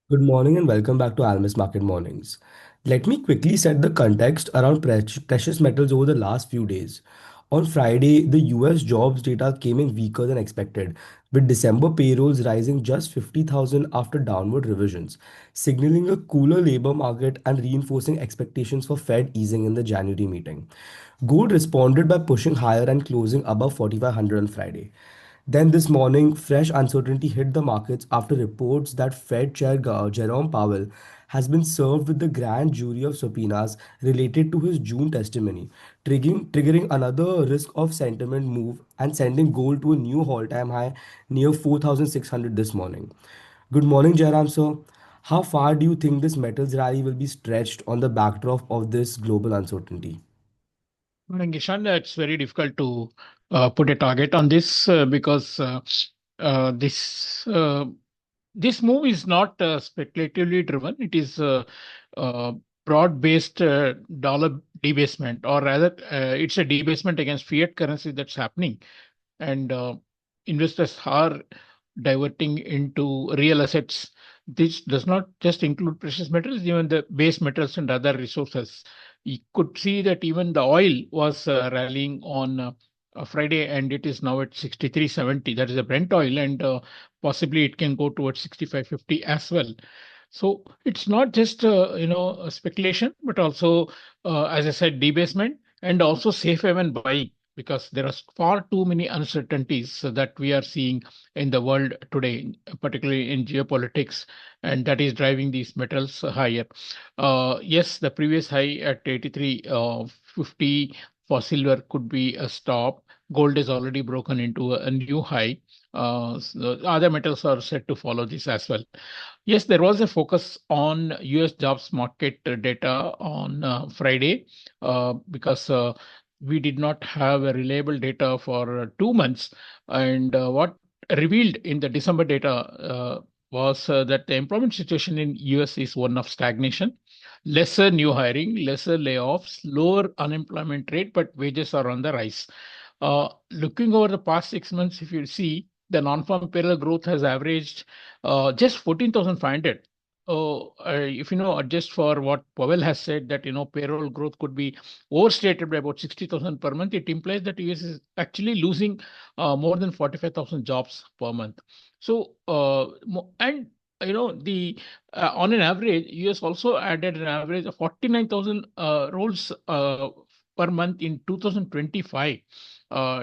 Good morning and welcome back to Almus Market Mornings. Let me quickly set the context around precious metals over the last few days. On Friday, the US jobs data came in weaker than expected, with December payrolls rising just 50,000 after downward revisions, signaling a cooler labor market and reinforcing expectations for Fed easing in the January meeting. Gold responded by pushing higher and closing above 4,500 on Friday. Then this morning, fresh uncertainty hit the markets after reports that Fed Chair Jerome Powell has been served with the grand jury of subpoenas related to his June testimony, triggering another risk of sentiment move and sending gold to a new all-time high near 4,600 this morning. Good morning, Jairam sir. How far do you think this metals rally will be stretched on the backdrop of this global uncertainty? Morning, Ishan. It's very difficult to put a target on this because uh, this uh, this move is not speculatively driven. It is uh, broad-based dollar debasement, or rather, it's a debasement against fiat currency that's happening, and investors are diverting into real assets. This does not just include precious metals, even the base metals and other resources. You could see that even the oil was rallying on Friday, and it is now at 63.70. That is a Brent oil, and possibly it can go towards 65.50 as well. So it's not just a speculation, but also, as I said, debasement and also safe haven buying, because there are far too many uncertainties that we are seeing in the world today, particularly in geopolitics, and that is driving these metals higher. Yes, the previous high at 83.50 for silver could be a stop. Gold is already broken into a new high. So other metals are set to follow this as well. Yes, there was a focus on US jobs market data on Friday because we did not have a reliable data for 2 months. And what revealed in the December data was that the employment situation in US is one of stagnation, lesser new hiring, lesser layoffs, lower unemployment rate, but wages are on the rise. Looking over the past 6 months, if you see, the non-farm payroll growth has averaged just 14,500. If adjust for what Powell has said, that payroll growth could be overstated by about 60,000 per month, it implies that US is actually losing more than 45,000 jobs per month. So and the on an average, US also added an average of 49,000 roles per month in 2025,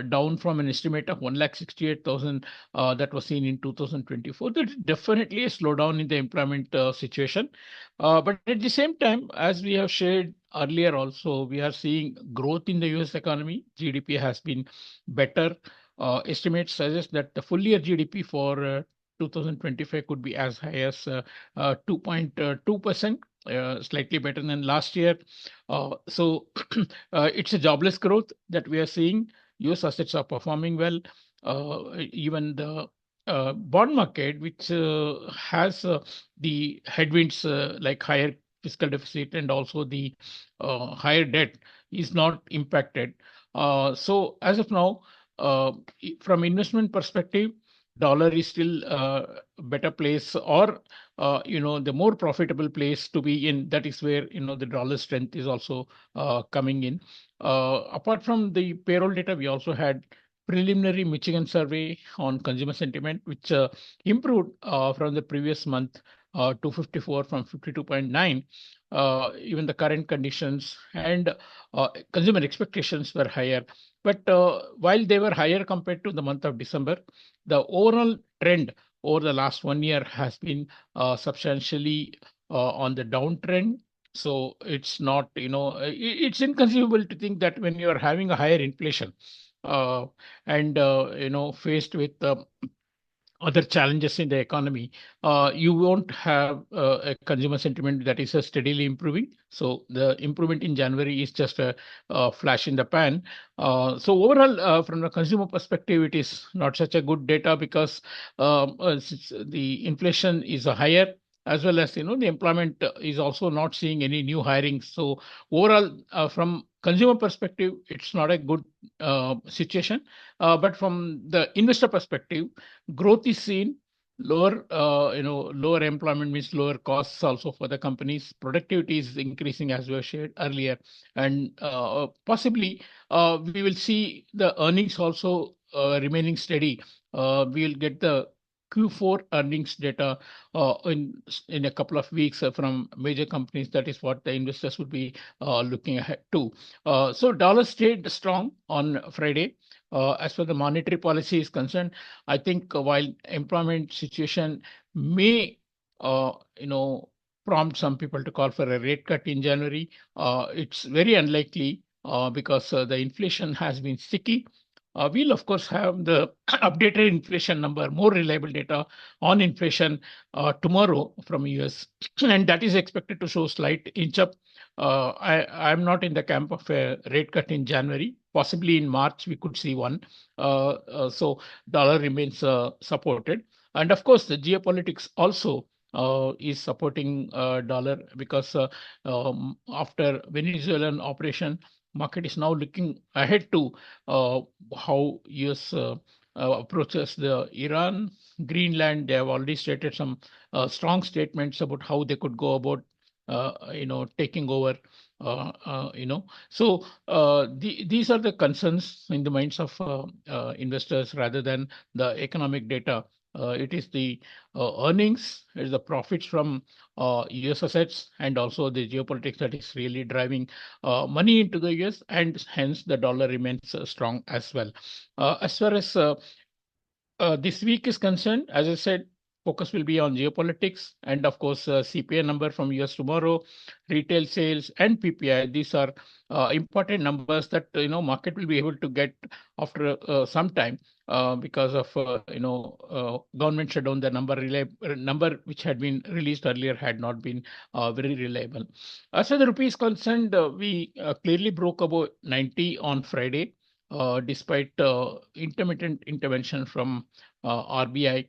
down from an estimate of 168,000 that was seen in 2024. That's definitely a slowdown in the employment situation. But at the same time, as we have shared earlier also, we are seeing growth in the US economy. GDP has been better. Estimates suggest that the full year GDP for 2025 could be as high as 2.2%, slightly better than last year. So it's a jobless growth that we are seeing. US assets are performing well. Even the bond market, which has the headwinds like higher fiscal deficit and also the higher debt, is not impacted. So as of now, from investment perspective, dollar is still a better place, or the more profitable place to be in. That is where the dollar strength is also coming in. Apart from the payroll data, we also had preliminary Michigan survey on consumer sentiment, which improved from the previous month to 54 from 52.9. Even the current conditions and consumer expectations were higher. But while they were higher compared to the month of December, the overall trend over the last 1 year has been substantially on the downtrend. So it's not, it's inconceivable to think that when you are having a higher inflation uh, and, faced with other challenges in the economy, you won't have a consumer sentiment that is steadily improving. So the improvement in January is just a flash in the pan. So overall, from the consumer perspective, it is not such a good data because since the inflation is higher, as well as the employment is also not seeing any new hiring. So overall, from consumer perspective, it's not a good situation. But from the investor perspective, growth is seen, Lower employment means lower costs also for the companies. Productivity is increasing as we have shared earlier, and possibly we will see the earnings also remaining steady. We will get the Q4 earnings data in a couple of weeks from major companies. That is what the investors would be looking ahead to. So dollar stayed strong on Friday. As far the monetary policy is concerned, I think while employment situation may, uh, you know, prompt some people to call for a rate cut in January, it's very unlikely because the inflation has been sticky. We'll of course have the updated inflation number, more reliable data on inflation tomorrow from US, and that is expected to show slight inch up. I'm not in the camp of a rate cut in January. Possibly in March we could see one. So dollar remains supported, and of course the geopolitics also is supporting dollar because after Venezuelan operation, market is now looking ahead to uh, how US approaches the Iran, Greenland. They have already stated some strong statements about how they could go about taking over. So these are the concerns in the minds of investors rather than the economic data. It is the earnings, it is the profits from US assets, and also the geopolitics that is really driving money into the US, and hence the dollar remains strong as well. As far as this week is concerned, as I said, focus will be on geopolitics and, of course, CPI number from US tomorrow, retail sales, and PPI. These are important numbers that market will be able to get after some time because of government shutdown. The number which had been released earlier had not been very reliable. As far as the rupee is concerned, we clearly broke above 90 on Friday despite intermittent intervention from RBI.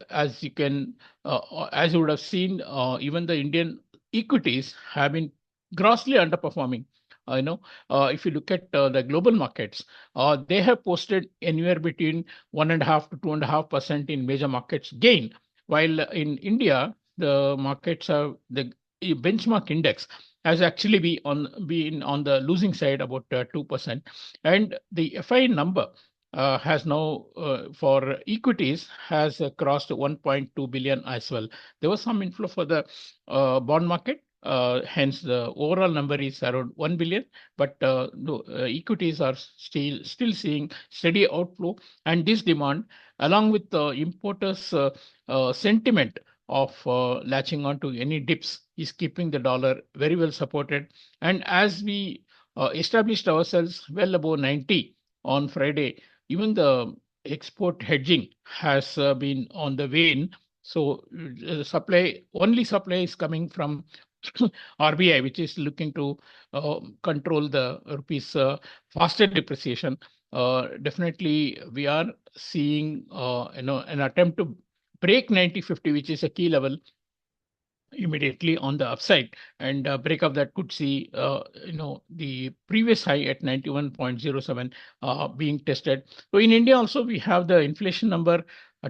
As you would have seen, even the Indian equities have been grossly underperforming. If you look at the global markets, they have posted anywhere between 1.5 to 2.5% in major markets gain, while in India the markets have the benchmark index has actually been on the losing side about 2%, and the FI number has now for equities has crossed 1.2 billion as well. There was some inflow for the bond market. Hence, the overall number is around 1 billion, but no, equities are still seeing steady outflow, and this demand, along with the importers' sentiment of latching on to any dips, is keeping the dollar very well supported. And as we established ourselves well above 90 on Friday, even the export hedging has been on the wane. So only supply is coming from RBI, which is looking to control the rupee's faster depreciation. Definitely, we are seeing an attempt to break 90.50, which is a key level immediately on the upside, and breakup that could see the previous high at 91.07 being tested. So in India also we have the inflation number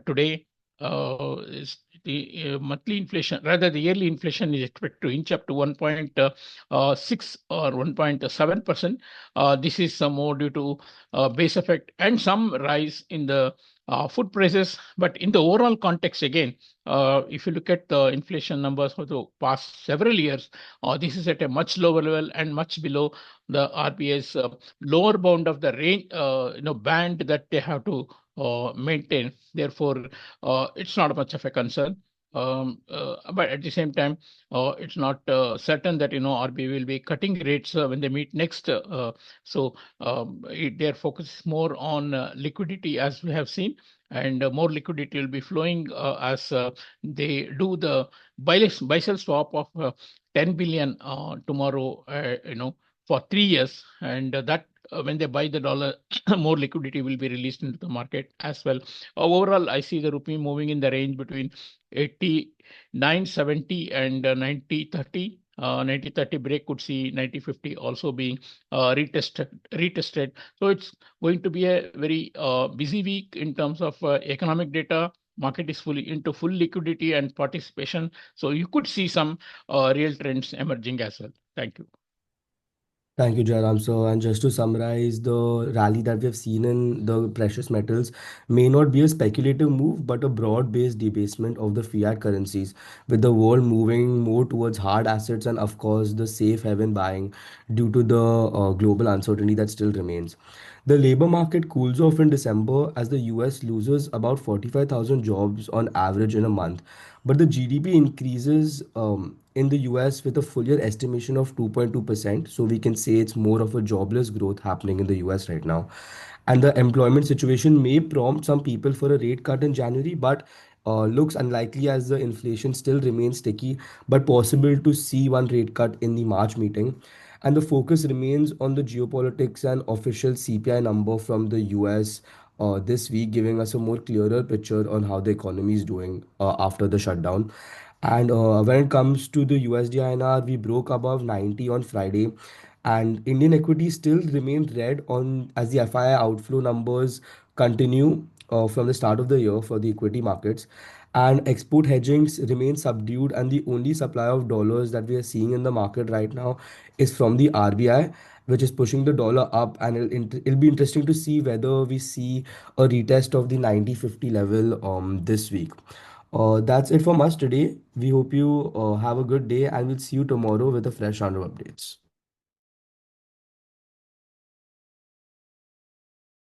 today. Is the monthly inflation, rather the yearly inflation, is expected to inch up to 1.6 or 1.7%. This is some more due to base effect and some rise in the food prices. But in the overall context, again, if you look at the inflation numbers for the past several years, this is at a much lower level and much below the RBI's lower bound of the range, band that they have to maintain. Therefore, it's not much of a concern. But at the same time, it's not certain that RBI will be cutting rates when they meet next. Their focus is more on liquidity, as we have seen, and more liquidity will be flowing as they do the buy-sell swap of 10 billion tomorrow, for 3 years, and that when they buy the dollar, more liquidity will be released into the market as well. Overall, I see the rupee moving in the range between 89.70 and 90.30. 90.30 break could see 90.50 also being retested. So it's going to be a very busy week in terms of economic data. market is fully into full liquidity and participation. So you could see some real trends emerging as well. Thank you. Thank you, Jairam. So, and just to summarize, the rally that we have seen in the precious metals may not be a speculative move, but a broad-based debasement of the fiat currencies, with the world moving more towards hard assets and, of course, the safe haven buying due to the global uncertainty that still remains. The labor market cools off in December as the US loses about 45,000 jobs on average in a month. But the GDP increases in the US with a full year estimation of 2.2%. So we can say it's more of a jobless growth happening in the US right now. And the employment situation may prompt some people for a rate cut in January, but looks unlikely as the inflation still remains sticky, but possible to see one rate cut in the March meeting. And the focus remains on the geopolitics and official CPI number from the US this week, giving us a more clearer picture on how the economy is doing after the shutdown. And when it comes to the USD INR, we broke above 90 on Friday, and Indian equities still remain red on as the FII outflow numbers continue from the start of the year for the equity markets. And export hedgings remain subdued, and the only supply of dollars that we are seeing in the market right now is from the RBI, which is pushing the dollar up. And it'll be interesting to see whether we see a retest of the 90.50 level this week. That's it from us today. We hope you have a good day, and we'll see you tomorrow with a fresh round of updates.